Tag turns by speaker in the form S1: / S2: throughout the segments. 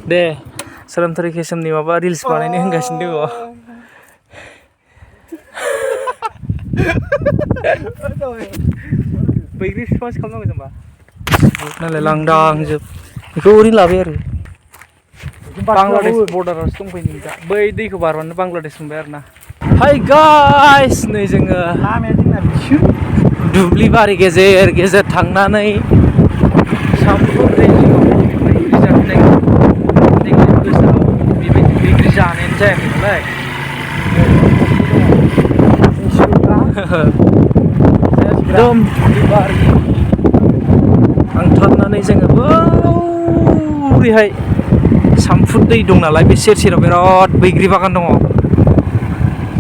S1: दे सोलोंथारि केसमनि माबा रिल्स बानायनो होनगासिनो दङ। बैग्रि बिफांसो खालामनांगौ जोंबा नालाय लांदां जोब बेखौ ओरैनो लाबाय आरो बांलादेश बर्डारावसो दंफैयो दा बै दैखौ बारबानो बांलादेश मोनबाय आरो ना। हाय गाइस नै जोङो दुब्लि बारि गेजेर गेजेर थांनानै सामफ्रोम बैग्रि जाहैनाय देग्लाय बोसोराव बेबायदि बैग्रि जानायानो जायाखै नालाय एकदम दुब्लि बारि थांथारनानै जोङो बैहाय सामफुट दै दं नालाय बे सेर सेराव बिराद बैग्रि बागान दङ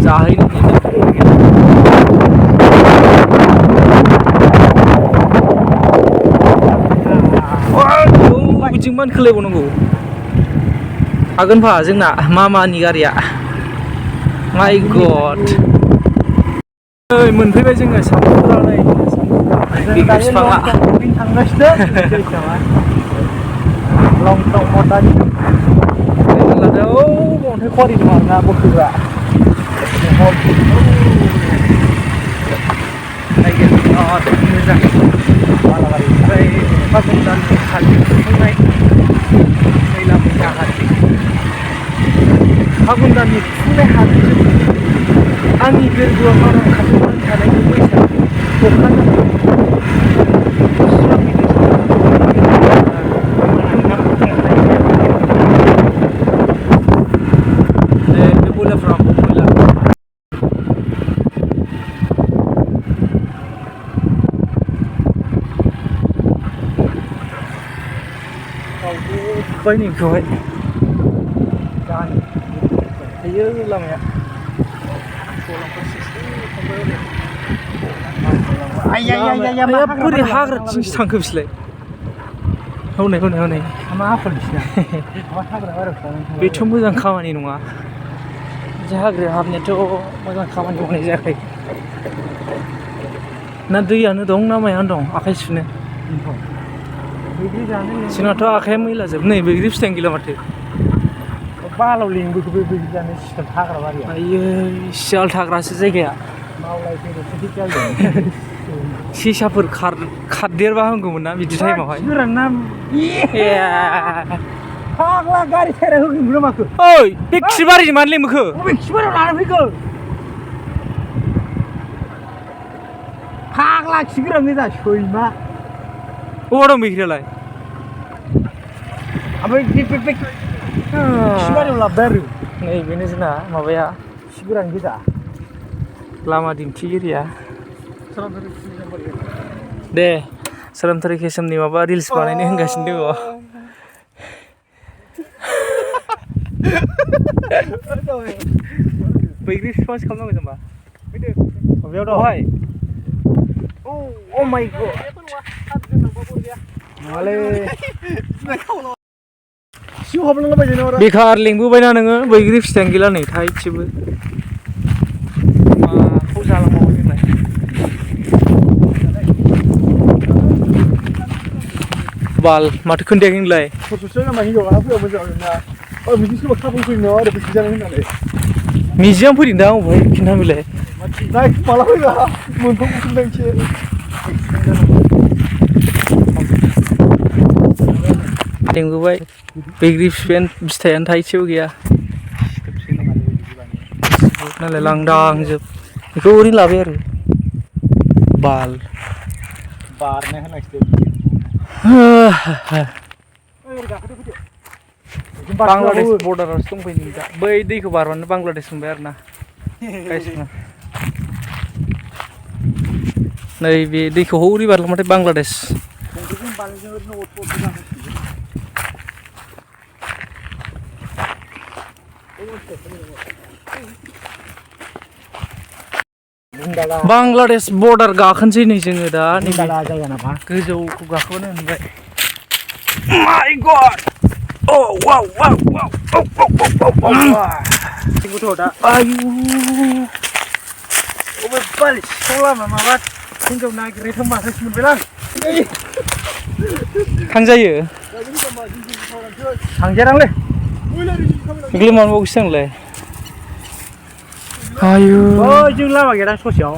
S1: जाहैनो बिथिं मान खोलायबावनांगौ हागोनफा जोंना मामानि गारिया माइ गड नै मोनफैबाय जोङो सामफुटआ नै बैग्रि बिफाङा थांगासिनो लंटं मदानि औ अन्थाइ खवारि दं आरोना बोखोग्रा नायगोन बिराद मोजां बालाबारि ओमफ्राय फागुन दाननि खालि खुंफुंनाय खैला मैला हाजो फागुन दाननि खुंफुंनाय हाजोजों आंनि गोरबोआव मावनां खालामनानै थानाय बैसाग अखा बायनिखौहाय थायो लामाया बोरै हाग्राथिंसो थांखो बिसोरलाय हनै हनै हनै बेथ' मोजां खामानि नङा बिदि हाग्रायाव हाबनायाथ' मोजां खामानि मावनाय जायाखै ना दैयानो दं ना मायानो दं आखाइ सुनो जोंनाथ' आखाइया मैला जोब नै बैग्रि फिथाइयानो गैला माथो बालाव लेंबोखो बे बैग्रि जानो सिथार हाग्रा बारिया आयै सियाल थाग्रासो जायगाया सेसाफोर खारदेरबा हामगौमोन ना बिदि टाइमावहाय फाग्ला गारि साइरा होगोन माखो ओइ बे खिबारिजों मानो लेंबोखो बबे खिबारियाव लानानै फैखो फाग्ला खिगोरां गोजा सैमा बबाव दं बैग्रियालाय ओमफ्राय खिबारियाव लाबोबाय आरो नै बेनो जोंना माबाया खिगोरां गोजा लामा दिन्थिगिरिया दे सोलोंथारि केसमनि माबा रिल्स बानायनो होनगासिनो दङ बैग्रि बिफांसो खालामनांगौ जोंबा बबेयाव दं बहाय अ माइ गड नङालै बेखार लिंबोबायना नोङो बैग्रि फिथाइयानो गैला नै थाइसेबो माखौ जालांबावो जोंलाय बाल माथो खोन्थायाखै नोंलाय मिजियाव फैदों दा अबेहाय खिन्था बिलाय लेंबोबाय बैग्रि फिथाइयानो थाइसेबो गैया नालाय लांदां जोब बेखौ ओरैनो लाबाय आरो बाल बारनो बांलादेश बर्डारावसो दंफैयो दा बै दैखौ बारबानो बांलादेश मोनबाय आरो ना नैबे दैखौ हौरै बारलांबाथाय बांलादेश बांलादेश बर्डार गाखोनोसै नै जोङो दा नैबे गोजौखौ गाखोनो मोनबाय माय गड औ वाव वाव वाव दा आयु अबे बालि सिखाव लामा माबा हिनजाव नागिरनायथ' माथोसो मोनबायलां थांजायो थांजारांलै ग्लिमान बावसो आंलाय आयु
S2: जों लामा गैया ससेयाव